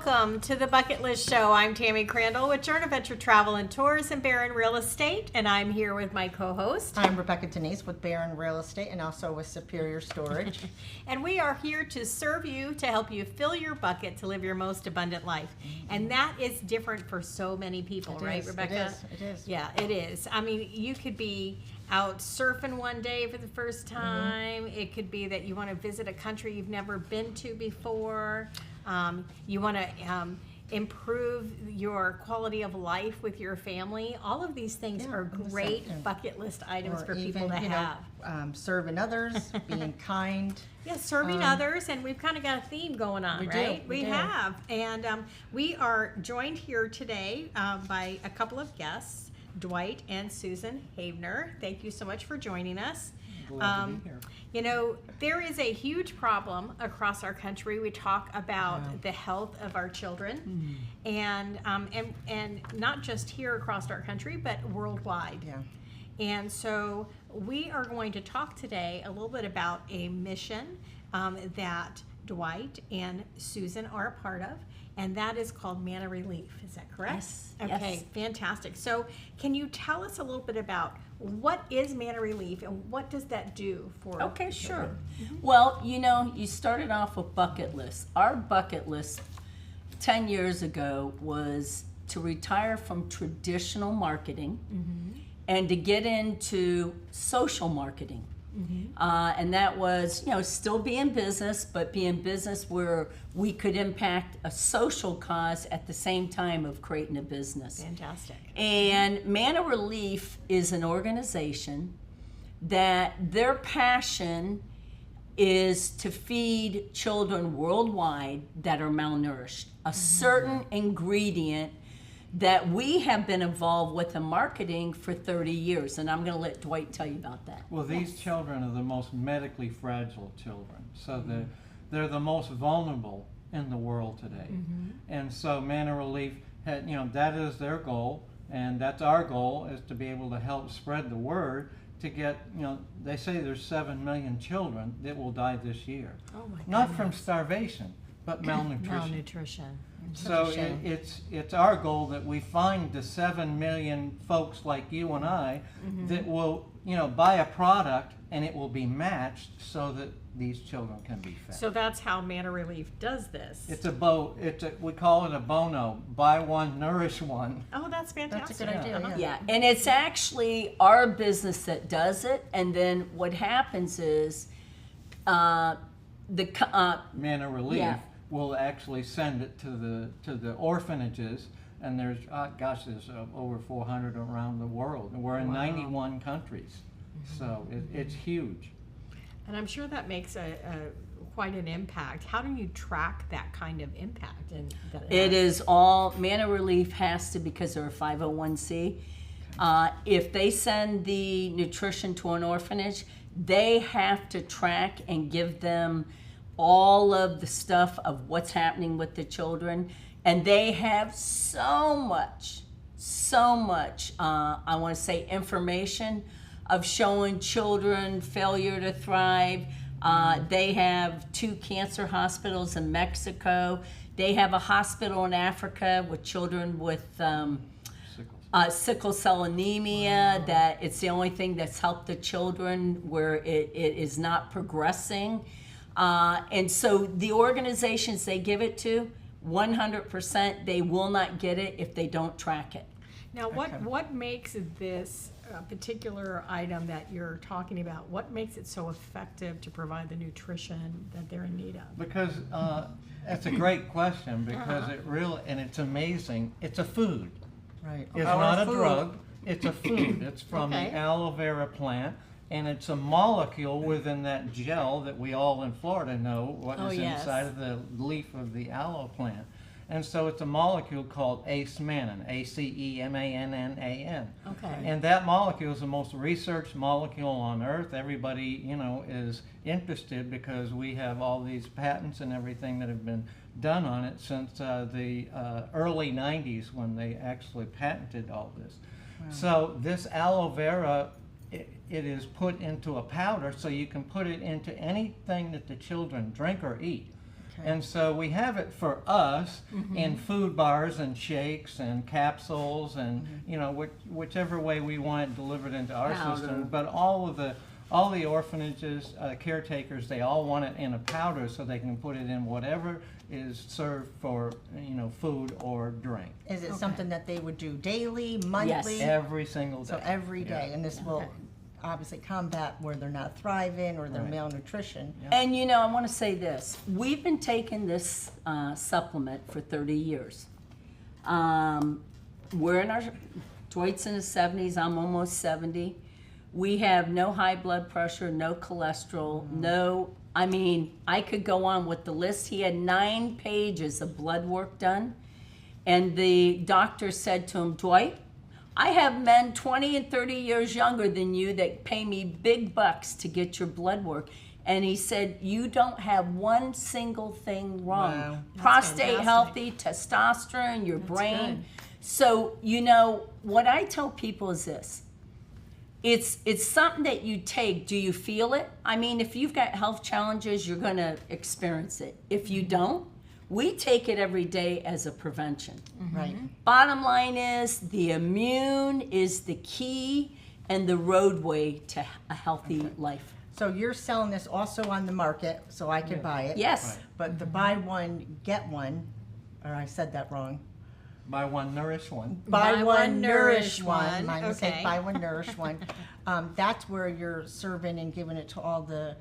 Welcome to the Bucket List Show. I'm Tammy Crandall with Journey Adventure Travel and Tours and Barron Real Estate, and I'm here with my co-host. I'm Rebecca Denise with Barron Real Estate and also with Superior Storage. And we are here to serve you, to help you fill your bucket to live your most abundant life. And that is different for so many people, right, Rebecca? It is. Yeah, it is. I mean, you could be out surfing one day for the first time. It could be that you want to visit a country you've never been to before. You want to improve your quality of life with your family. All of these things are great bucket list items for people to have. Serving others, being kind. Yeah, serving others, and we've kind of got a theme going on, right? We have. And we are joined here today by a couple of guests, Dwight and Susan Havener. Thank you so much for joining us. Glad to be here. You know, there is a huge problem across our country. We talk about the health of our children, and not just here across our country, but worldwide. Yeah. And so we are going to talk today a little bit about a mission that Dwight and Susan are a part of, and that is called Manna Relief. Is that correct? Yes. Okay, Yes. Fantastic. So can you tell us a little bit about what is Manna Relief and what does that do for Okay, the sure. children? Well, you know, you started off with bucket lists. Our bucket list 10 years ago was to retire from traditional marketing and to get into social marketing. And that was, you know, still be in business, but be in business where we could impact a social cause at the same time of creating a business. Fantastic. And Manna Relief is an organization that their passion is to feed children worldwide that are malnourished. A certain ingredient that we have been involved with in marketing for 30 years. And I'm going to let Dwight tell you about that. Well, these children are the most medically fragile children, so they're the most vulnerable in the world today. And so Manna Relief, had, you know, that is their goal, and that's our goal, is to be able to help spread the word to get, you know, they say there's 7 million children that will die this year. Oh my Not goodness. from starvation, but malnutrition. Malnutrition. So Such a shame. it's our goal that we find the 7 million folks like you and I that will, you know, buy a product and it will be matched so that these children can be fed. So that's how Manna Relief does this. We call it a bono, buy one, nourish one. Oh, that's fantastic. That's a good idea, Uh-huh. Yeah, and it's actually our business that does it. And then what happens is Manna Relief Yeah. will actually send it to the orphanages, and there's there's over 400 around the world, and we're in 91 countries, so it's huge. And I'm sure that makes quite an impact. How do you track that kind of impact? And It is all, Manna Relief has to, because they're a 501c. If they send the nutrition to an orphanage, they have to track and give them all of the stuff of what's happening with the children. And they have so much, I want to say, information of showing children failure to thrive. They have 2 cancer hospitals in Mexico. They have a hospital in Africa with children with sickle cell anemia. That it's the only thing that's helped the children where it is not progressing. And so the organizations they give it to, 100%, they will not get it if they don't track it. Now, what makes this particular item that you're talking about, what makes it so effective to provide the nutrition that they're in need of? Because that's a great question, because it really, and it's amazing, it's a food. Right. It's Oh, not a a food. drug, it's a food. It's from Okay. the aloe vera plant, and it's a molecule within that gel that we all in Florida know what Oh, is yes. inside of the leaf of the aloe plant. And so it's a molecule called acemannan, ACEMANNAN. Okay. And that molecule is the most researched molecule on Earth. Everybody, you know, is interested because we have all these patents and everything that have been done on it since the early 90s when they actually patented all this. Wow. So this aloe vera, it is put into a powder so you can put it into anything that the children drink or eat. And so we have it for us in food bars and shakes and capsules and, you know, whichever way we want it delivered into our system. But all the orphanages, caretakers, they all want it in a powder so they can put it in whatever is served for, you know, food or drink. Is it something that they would do daily, monthly? Every single day. So every day, and this will obviously combat where they're not thriving or their malnutrition. And you know, I want to say this. We've been taking this supplement for 30 years. We're in our, Dwight's in his 70s, I'm almost 70. We have no high blood pressure, no cholesterol, no, I mean, I could go on with the list. He had 9 pages of blood work done. And the doctor said to him, Dwight, I have men 20 and 30 years younger than you that pay me big bucks to get your blood work. And he said, you don't have one single thing wrong. Wow. Prostate fantastic. healthy, testosterone, your brain. So, you know, what I tell people is this. It's something that you take. Do you feel it? I mean, if you've got health challenges, you're going to experience it. If you don't, we take it every day as a prevention. Right. Bottom line is the immune is the key and the roadway to a healthy life. So you're selling this also on the market, so I could buy it. Yes. But the buy one, get one, or I said that wrong. Buy one, nourish one. Buy one, nourish one. My Okay. mistake, buy one, nourish one. That's where you're serving and giving it to all the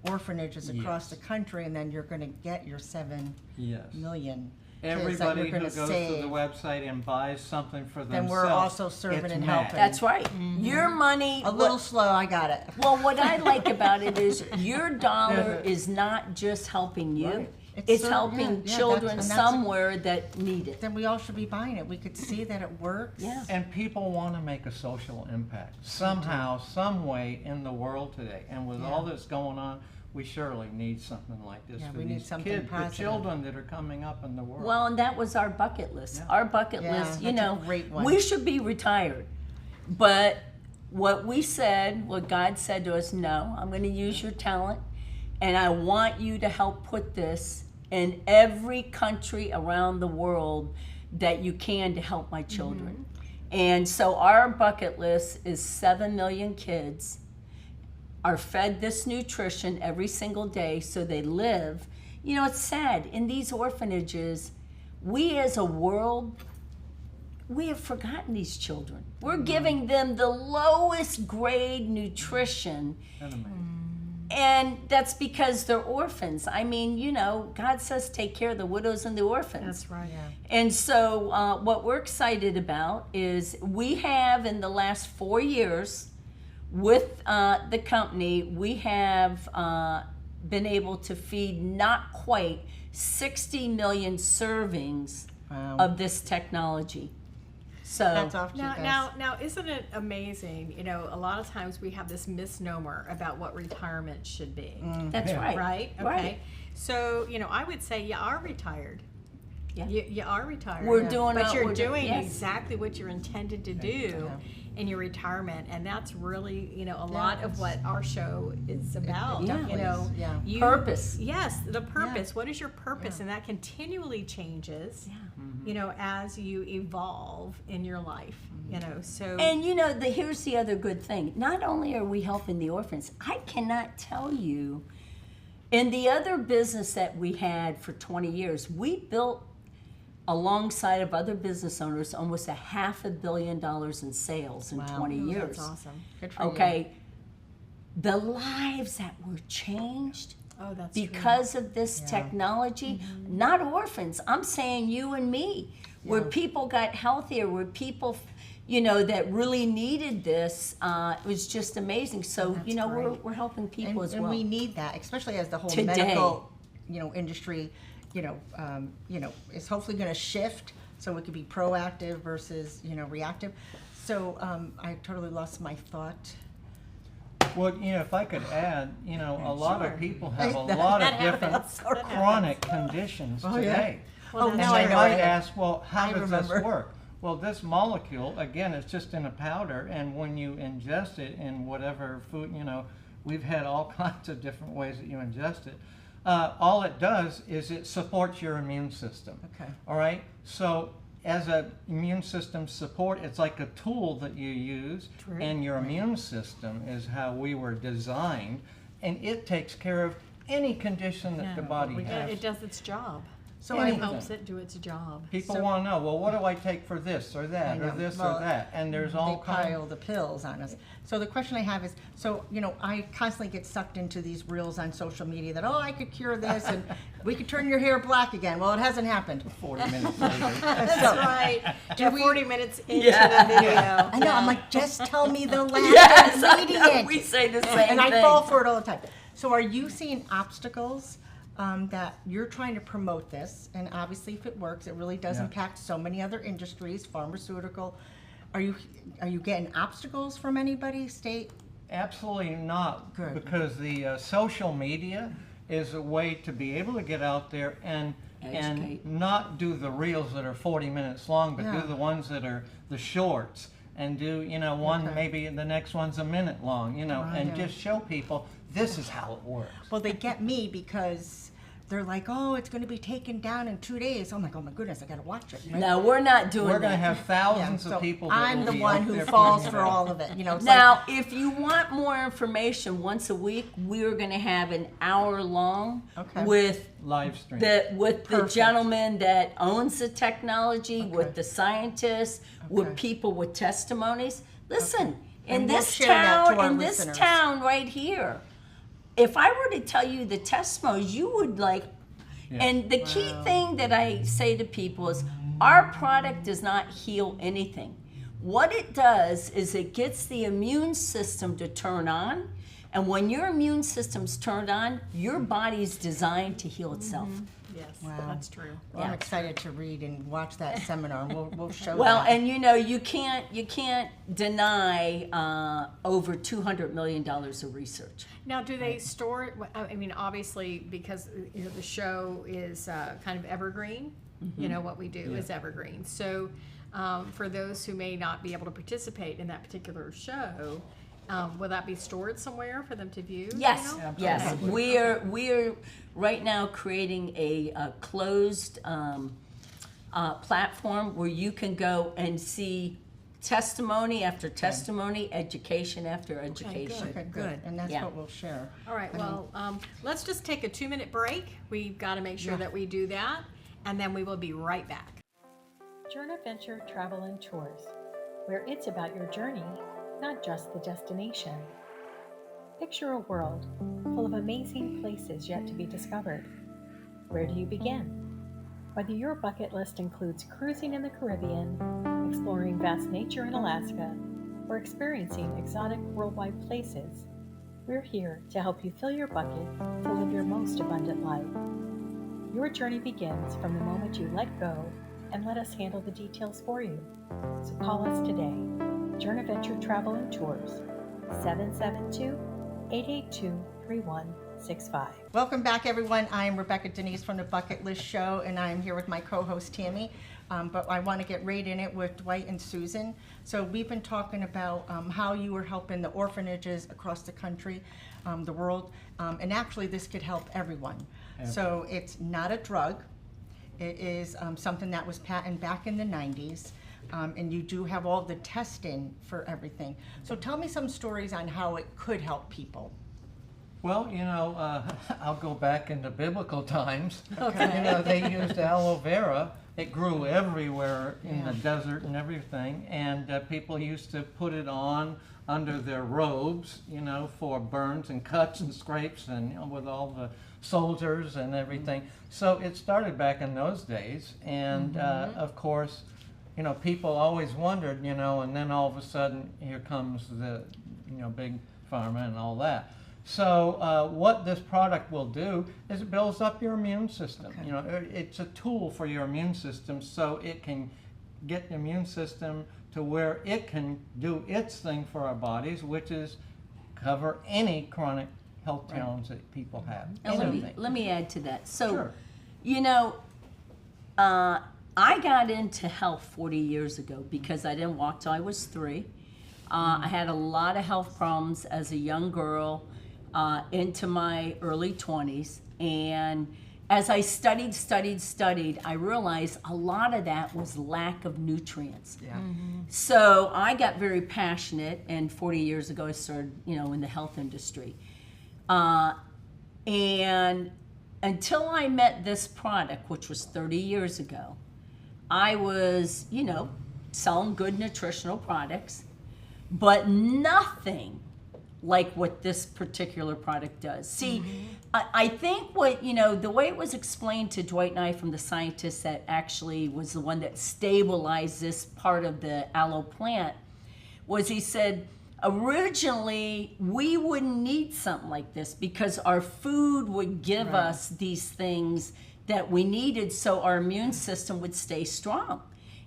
orphanages across the country, and then you're gonna get your 7 Yes. million kids that Everybody you're who gonna goes to the save. website and buys something for Then themselves, we're also serving it's and matched. helping. That's right. Your money. A little slow, I got it. Well, what I like about it is your dollar is not just helping you. Right. It's yeah, helping yeah, children that's- and that's- somewhere that need it. Then we all should be buying it. We could see that it works. Yeah. And people want to make a social impact somehow, some way in the world today. And with all that's going on, we surely need something like this Yeah, for we need these something kids, the positive. children that are coming up in the world. Well, and that was our bucket list. Yeah. Our bucket Yeah, list, you that's a know, great one. we should be retired. But what we said, what God said to us, no, I'm going to use your talent, and I want you to help put this in every country around the world that you can to help my children. And so our bucket list is 7 million kids are fed this nutrition every single day so they live. You know, it's sad. In these orphanages, we as a world, we have forgotten these children. We're giving them the lowest grade nutrition, Isn't it amazing? and that's because they're orphans. I mean, you know, God says take care of the widows and the orphans. That's right. And so what we're excited about is we have in the last 4 years with the company, we have been able to feed not quite 60 million servings Wow. of this technology. So That's off to you guys. Now, isn't it amazing? You know, a lot of times we have this misnomer about what retirement should be, that's Yeah. right. right? Okay. Right. So, you know, I would say you are retired. Yeah. You are retired. We're doing but what you're we're doing yes. exactly what you're intended to do in your retirement, and that's really, you know, a lot of what our show is about. Yeah. You know, is, yeah. you, Purpose. Yes, the purpose. What is your purpose? And that continually changes. Yeah. You know, as you evolve in your life. You know, so And you know, here's the other good thing. Not only are we helping the orphans, I cannot tell you, in the other business that we had for 20 years, we built alongside of other business owners almost $500 million in sales in Wow. 20 Oh, years. that's awesome. Good for you. Okay, the lives that were changed Oh, that's true. because of this technology, not orphans, I'm saying you and me, where people got healthier, where people, you know, that really needed this, it was just amazing. So, you know, we're helping people as and well. we need that, especially as the whole Today. medical, you know, industry, you know, is hopefully going to shift so it could be proactive versus, you know, reactive. So I totally lost my thought. Well, you know, if I could add, you know, a lot Sure. of people have a That lot of happens. different That chronic conditions Oh, yeah. today. Well, Oh, that's now And I they know might it. ask, well, how I does this remember. work? Well, this molecule, again, it's just in a powder, and when you ingest it in whatever food, you know, we've had all kinds of different ways that you ingest it. all it does is it supports your immune system. Okay. All right. So as a immune system support, it's like a tool that you use, True. and your immune system is how we were designed, and it takes care of any condition that the body has. It does its job. So It Anything. helps it do its job. People So- want to know, well, what do I take for this or I that or know. this Well, or that? And there's all they kinds. pile the pills on us. So the question I have is, so, you know, I constantly get sucked into these reels on social media that, oh, I could cure this and we could turn your hair black again. Well, it hasn't happened. 40 minutes later. That's right. Do We're we- 40 minutes into Yeah. the video. I know, I'm like, just tell me the last Yes, I ingredient. know, we say the same And I thing. fall for it all the time. So are you seeing obstacles that you're trying to promote this? And obviously, if it works, it really does Yeah. impact so many other industries, pharmaceutical. Are you getting obstacles from anybody, state? Absolutely not, Good. because the social media is a way to be able to get out there and Educate. not do the reels that are 40 minutes long, but Yeah. do the ones that are the shorts, and do, you know, one, Okay. maybe the next one's a minute long, you know, and Yeah. just show people this is how it works. Well, they get me because they're like, oh, it's going to be taken down in 2 days. I'm like, oh my goodness, I got to watch it. Right? No, we're not doing We're that. going to have Yeah, thousands so of people that I'm will the be one out who there falls putting for it out. all of it. You know, it's Now, if you want more information, once a week, we're going to have an hour long Okay. with Live stream. the Perfect. gentleman that owns the technology, Okay. with the scientists, with Okay. people with testimonies. Listen, in And we'll this share that to town, our in this listeners. town right here, if I were to tell you the testimonies, you would like. Yeah. And the key thing that I say to people is, our product does not heal anything. What it does is it gets the immune system to turn on, and when your immune system's turned on, your body's designed to heal itself. Yes, Wow. that's true. Well, I'm Yeah. excited to read and watch that seminar. And we'll show Well, that. and you know, you can't deny over $200 million of research. Now, do they store it? I mean, obviously, because you know, the show is kind of evergreen. You know, what we do is evergreen. So, for those who may not be able to participate in that particular show, will that be stored somewhere for them to view? do you Yes, know? yes. Absolutely. We're right now creating a closed platform where you can go and see testimony after testimony, education after education. Okay, good. And that's Yeah. what we'll share. All right, well, let's just take a 2-minute break. We've got to make sure that we do that, and then we will be right back. Journaventure Travel and Tours, where it's about your journey, not just the destination. Picture a world full of amazing places yet to be discovered. Where do you begin? Whether your bucket list includes cruising in the Caribbean, exploring vast nature in Alaska, or experiencing exotic worldwide places, we're here to help you fill your bucket to live your most abundant life. Your journey begins from the moment you let go and let us handle the details for you. So call us today. Journaventure Travel and Tours, 772-882-3165. Welcome back, everyone. I'm Rebecca Denise from the Bucket List Show, and I'm here with my co-host Tammy. But I want to get right in it with Dwight and Susan. So we've been talking about how you were helping the orphanages across the country, the world, and actually this could help everyone. So it's not a drug. It is something that was patented back in the 90s. And you do have all the testing for everything. So tell me some stories on how it could help people. Well, you know, I'll go back into biblical times. Okay. You know, they used aloe vera. It grew everywhere in Yeah. the desert and everything, and people used to put it on under their robes, you know, for burns and cuts and scrapes, and you know, with all the soldiers and everything. So it started back in those days, and of course, you know, people always wondered, you know, and then all of a sudden here comes the, you know, big pharma and all that. So what this product will do is it builds up your immune system. Okay. You know, it's a tool for your immune system, so it can get the immune system to where it can do its thing for our bodies, which is cover any chronic health challenge that people have. And Anything. let me add to that. So, Sure. you know, I got into health 40 years ago because I didn't walk till I was 3. I had a lot of health problems as a young girl into my early 20s, And as I studied, I realized a lot of that was lack of nutrients. Yeah. So I got very passionate, and 40 years ago I started, in the health industry. And until I met this product, which was 30 years ago, I was, selling good nutritional products, but nothing like what this particular product does. See, I think the way it was explained to Dwight and I from the scientist that actually was the one that stabilized this part of the aloe plant was he said, originally, we wouldn't need something like this because our food would give us these things that we needed so our immune system would stay strong.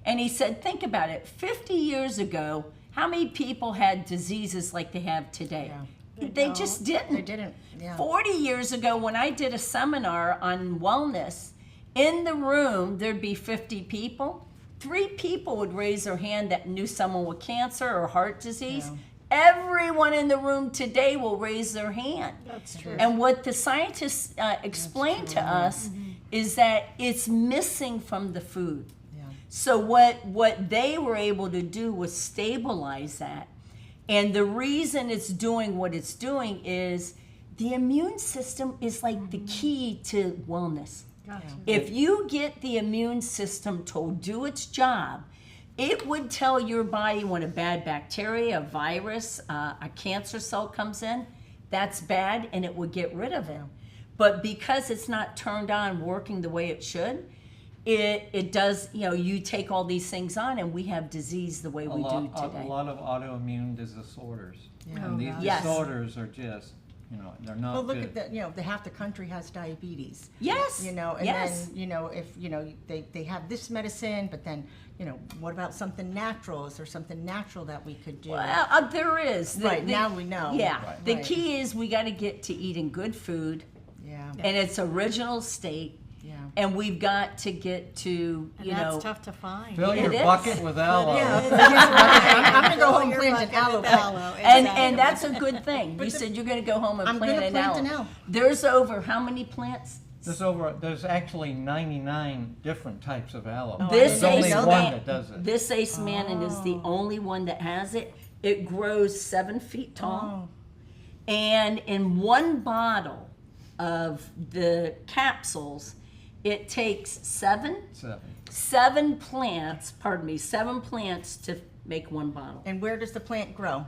And he said, think about it. 50 years ago, how many people had diseases like they have today? Yeah. They just didn't. They didn't. Yeah. 40 years ago, when I did a seminar on wellness, in the room, there'd be 50 people. 3 people would raise their hand that knew someone with cancer or heart disease. Yeah. Everyone in the room today will raise their hand. That's true. And what the scientists explained to us is that it's missing from the food. Yeah. So what they were able to do was stabilize that. And the reason it's doing what it's doing is the immune system is like the key to wellness. Gotcha. If you get the immune system to do its job, it would tell your body when a bad bacteria, a virus, a cancer cell comes in, that's bad, and it would get rid of it. But because it's not turned on working the way it should, it does, you take all these things on and we have disease the way we do today. A lot of autoimmune disorders. Yeah. And these Yes. disorders are just, they're not Well, look good. at that. The half the country has diabetes. Yes. And yes. then if they have this medicine, but then what about something natural? Is there something natural that we could do? Well, there is. Now we know. Yeah. Right. The key is we got to get to eating good food Yeah. in its original state. Yeah. And we've got to get to, And that's tough to find. Fill your It is. bucket with aloe. I'm gonna go home and Your plant an bucket aloe with plant. aloe, And exactly. that's a good thing. You said you're going to go home and I'm plant gonna an plant an aloe. aloe. There's over how many plants? There's actually 99 different types of aloe. Oh, I This There's only ace one man, that does it. this ace mannin is the only one that has it. It grows 7 feet tall, and in one bottle of the capsules, it takes seven plants. Seven plants to make one bottle. And where does the plant grow?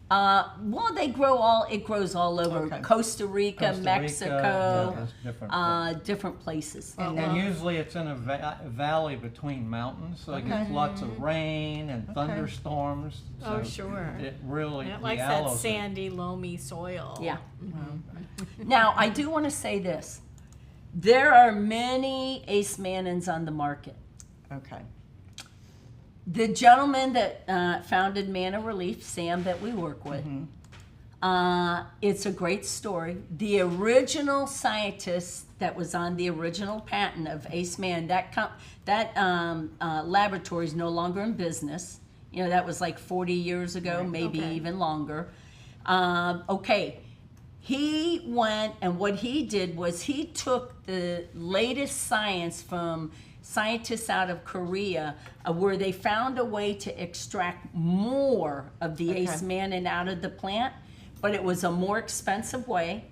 Well, it grows all over Okay. Costa Rica, Mexico, yeah, there's different places. And usually it's in a valley between mountains, so it gets lots of rain and thunderstorms. Oh, so sure. It really, And it the likes that aloe's sandy, loamy soil. Yeah. Now, I do want to say this. There are many Ace Mannins on the market. Okay. The gentleman that founded Manna Relief, Sam, that we work with, it's a great story. The original scientist that was on the original patent of Ace Man, that laboratory is no longer in business. That was like 40 years ago, maybe even longer. He went, and what he did was he took the latest science from scientists out of Korea, where they found a way to extract more of the Ace Mannin out of the plant, but it was a more expensive way.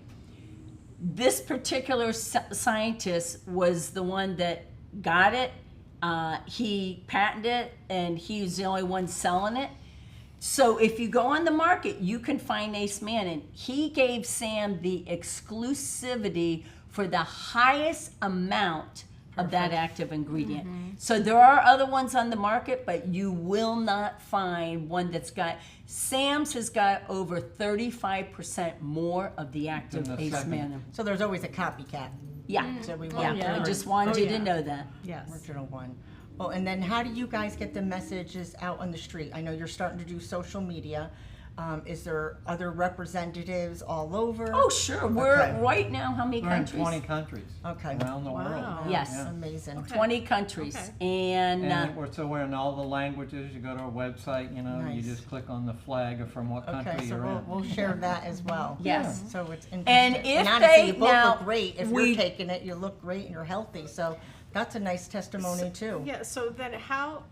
This particular scientist was the one that got it. He patented it, and he's the only one selling it. So if you go on the market, you can find Ace Mannin. He gave Sam the exclusivity for the highest amount of that active ingredient. So there are other ones on the market, but you will not find one that's got, Sam's has got over 35% more of the active Than the Ace second. Mannin. So there's always a copycat. Yeah, So we yeah, want yeah. I the just wanted you to yeah. know that. Yes. original one. Well, and then how do you guys get the messages out on the street? I know you're starting to do social media. Is there other representatives all over? Oh, sure. We're Okay. right now, how many We're in countries? 20 countries Okay. around the Wow. world. Yes. Yeah. Amazing. Okay. 20 countries. Okay. And So we're in all the languages. You go to our website, you Nice. just click on the flag from what country Okay, so you're in. we'll share that as well. yes. So it's interesting. And if honestly, they- you both now, look great. If we- you're taking it, you look great and you're healthy. So that's a nice testimony too. Yeah, so then how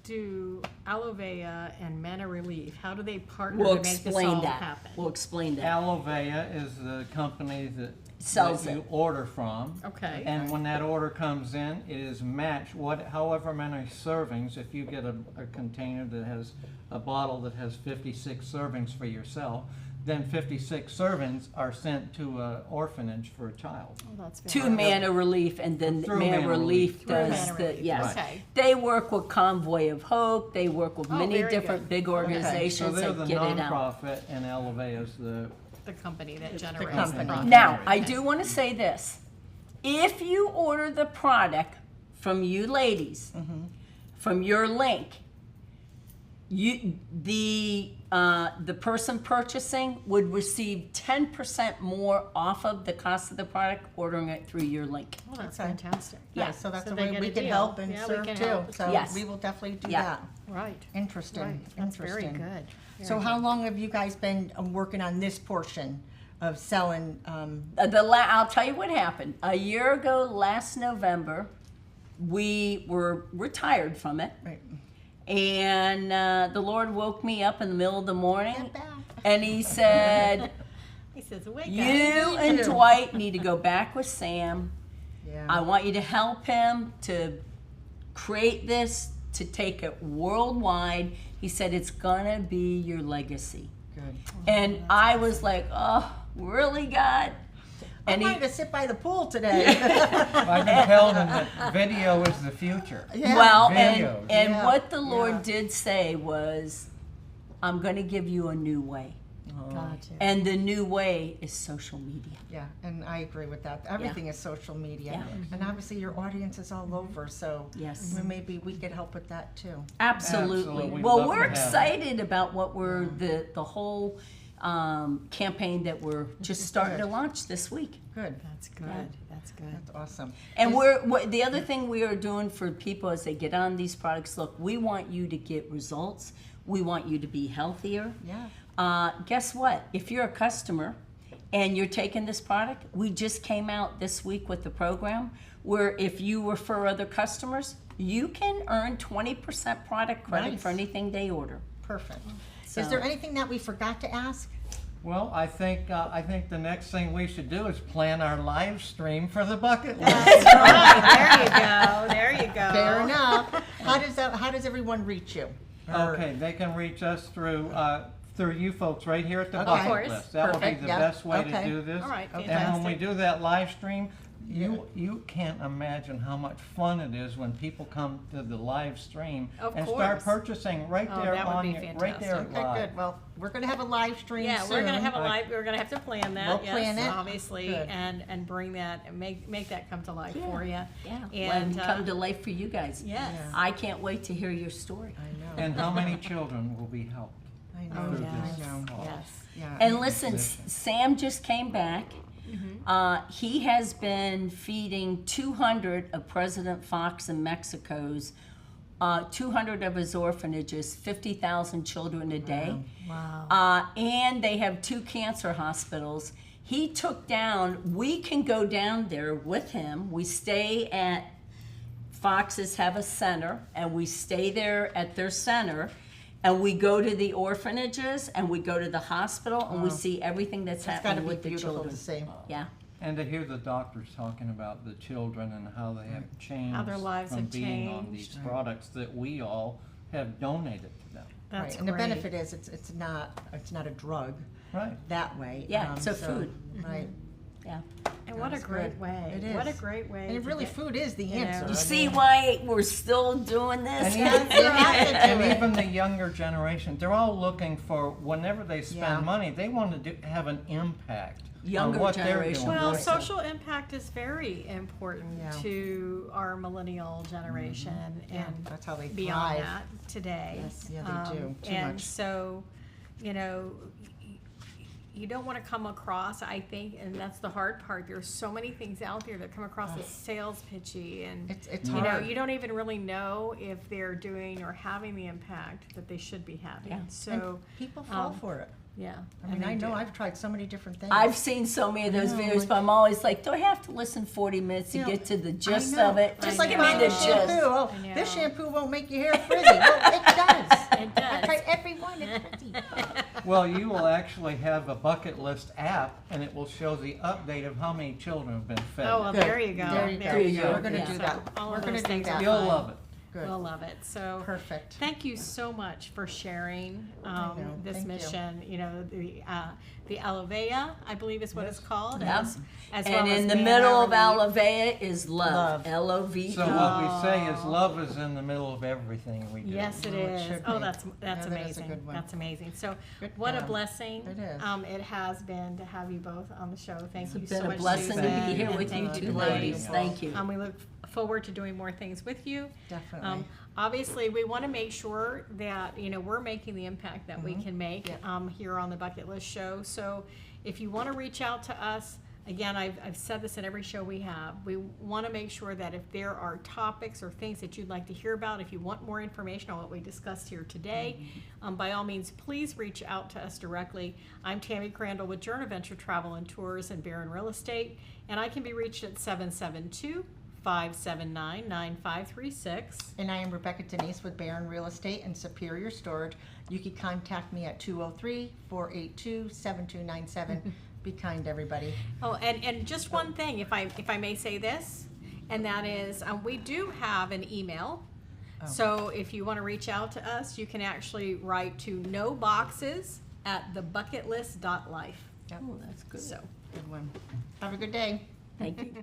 do Aloe Vera and Mana Relief, how do they partner We'll to make this explain all that. happen? We'll explain that. Aloe Vera is the company that Sells you it. order from. Okay. And when that order comes in, it is matched however many servings. If you get a container that has a bottle that has 56 servings for yourself, then 56 servings are sent to an orphanage for a child. Oh, that's To very- Mana Relief, and then Through Mana Mana Relief Relief. does Mana the, Relief. yes. Okay. They work with Convoy of Hope, they work with Oh, many very different good. big So organizations they're that the get it out. nonprofit, and Aloe Vera is the The company that generates the company. profit. Now, I Okay. do want to say this. If you order the product from you ladies, from your link, the person purchasing would receive 10% more off of the cost of the product ordering it through your link. Oh, that's Okay. fantastic. Yeah. So that's So the they way get we a can deal. help and Yeah, we serve can too. help. So Yes. we will definitely do Yeah. that. Right. Interesting. Right. That's very Interesting. good. So Very how good. long have you guys been working on this portion of selling? I'll tell you what happened. A year ago, last November, we were retired from it. Right. And the Lord woke me up in the middle of the morning, Get back. and He said, He says, wake "You up. and to." Dwight need to go back with Sam. Yeah. I want you to help him to create this, to take it worldwide." He said, "It's gonna be your legacy." Good. And I was like, "Oh, really, God?" I And wanted he, to sit by the pool today. I can tell them that video is the future. Yeah. well, Videos. and Yeah, what the Lord yeah. did say was, "I'm going to give you a new way." Gotcha. And the new way is social media. Yeah, and I agree with that. Everything is social media. Yeah. And obviously your audience is all over, so Yes. maybe we could help with that too. Absolutely. Absolutely. We'd Well, love we're to have excited about what we're the whole campaign that we're just starting to launch this week. Good. That's good. That's good. That's awesome. And the other thing we are doing for people as they get on these products, look, we want you to get results. We want you to be healthier. Yeah. Guess what? If you're a customer and you're taking this product, we just came out this week with the program where if you refer other customers, you can earn 20% product credit Nice. for anything they order. Perfect. So- Is there anything that we forgot to ask? Well, I think the next thing we should do is plan our live stream for the bucket list. There you go. There you go. Fair enough. How does everyone reach you? Or- Okay, they can reach us through you folks right here at the Okay. bucket Of course. list. That would be Perfect, the yeah. best way Okay. to do this. All right, And when fantastic. we do that live stream, you can't imagine how much fun it is when people come to the live stream Of and start course. purchasing right Oh, there that would on be your, right there fantastic. Okay, live. good. Well, we're going to have a live stream Yeah, soon. we're gonna have a live. We're gonna have to plan that. We'll yes, plan it. obviously, Good. and bring that and make that come to life Yeah. for you. Yeah, And come to life for you guys. yes. Yeah. I can't wait to hear your story. I know. And how many children will be helped? I Oh know. yes. I know. Yes. Yeah. And listen, Sam just came back. He has been feeding 200 of President Fox in Mexico's, 200 of his orphanages, 50,000 children a day. Wow. And they have 2 cancer hospitals. He took down, we can go down there with him. We stay at Fox's have a center, and we stay there at their center. And we go to the orphanages, and we go to the hospital, and we see everything that's It's got to happening be with the beautiful children. to see. Yeah, And to hear the doctors talking about the children and how they have changed How their lives from have being on changed. these products that we all have donated to them. That's Right. And the great. benefit is it's not a drug Right. that way. Yeah, it's a food. Right. yeah. And what a That's great good. way. It What a is. great way. And to really, get- food is the you know. answer. You I see mean, why we're still doing this? And even, You have to do and it. even the younger generation, they're all looking for, whenever they spend Yeah. money, they want to have an impact Younger on what they're generation. doing. Well, Right. social impact is very important Yeah. to our millennial generation Yeah, and that's how they beyond thrive. that today. Yes, yeah, they do. Too And much. so you know, you don't want to come across, I think, and that's the hard part. There's so many things out there that come across as sales pitchy, and It's you know, hard. you don't even really know if they're doing or having the impact that they should be having. Yeah. So, And people fall for it. yeah. I mean, and they I know do. I've tried so many different things. I've seen so many of those I know, videos, like- but I'm always like, do I have to listen 40 minutes to You know, get to the I gist know. of it? Just Just like give me buying the a shampoo. gist. Oh, I know. this shampoo won't make your hair frizzy. Well, it does. It does. I tried every one. It's frizzy. Well, you will actually have a bucket list app, and it will show the update of how many children have been fed. Oh, well, Good. there you go. There you There you go. We're gonna Yeah. do So that. all We're of gonna those do things are that. You'll fine. love it. Good. We'll love it. So Perfect. thank you so much for sharing know. this Thank you. mission. You know, the Alavea, I believe is what it's called. Yep. As And well as in the being middle our of relief. Alavea is love. Love. L-O-V-E. So what we say is love is in the middle of everything we do. Yes, it Oh, it is. should Oh, be. that's Yeah, that is a amazing. good one. That's amazing. So, Good what a job. blessing It is. it has been to have you both on the show. Thank you It's so been much, a blessing to Susan, be here and with you thank two Dwight. ladies. Thank you. We look forward to doing more things with you. Definitely. Obviously, we want to make sure that, you know, we're making the impact that we can make Yeah. here on the Bucket List Show. So if you want to reach out to us, again, I've said this in every show we have, we want to make sure that if there are topics or things that you'd like to hear about, if you want more information on what we discussed here today, by all means, please reach out to us directly. I'm Tammy Crandall with Journey Venture Travel and Tours and Barron Real Estate, and I can be reached at 772-579-9536. And I am Rebecca Denise with Barron Real Estate and Superior Storage. You can contact me at 203-482-7297. Be kind, everybody. Oh, and just one thing, if I may say this, and that is, we do have an email. Oh. So if you want to reach out to us, you can actually write to noboxes@thebucketlist.life. Yep. Oh, that's good. So. Good one. Have a good day. Thank you.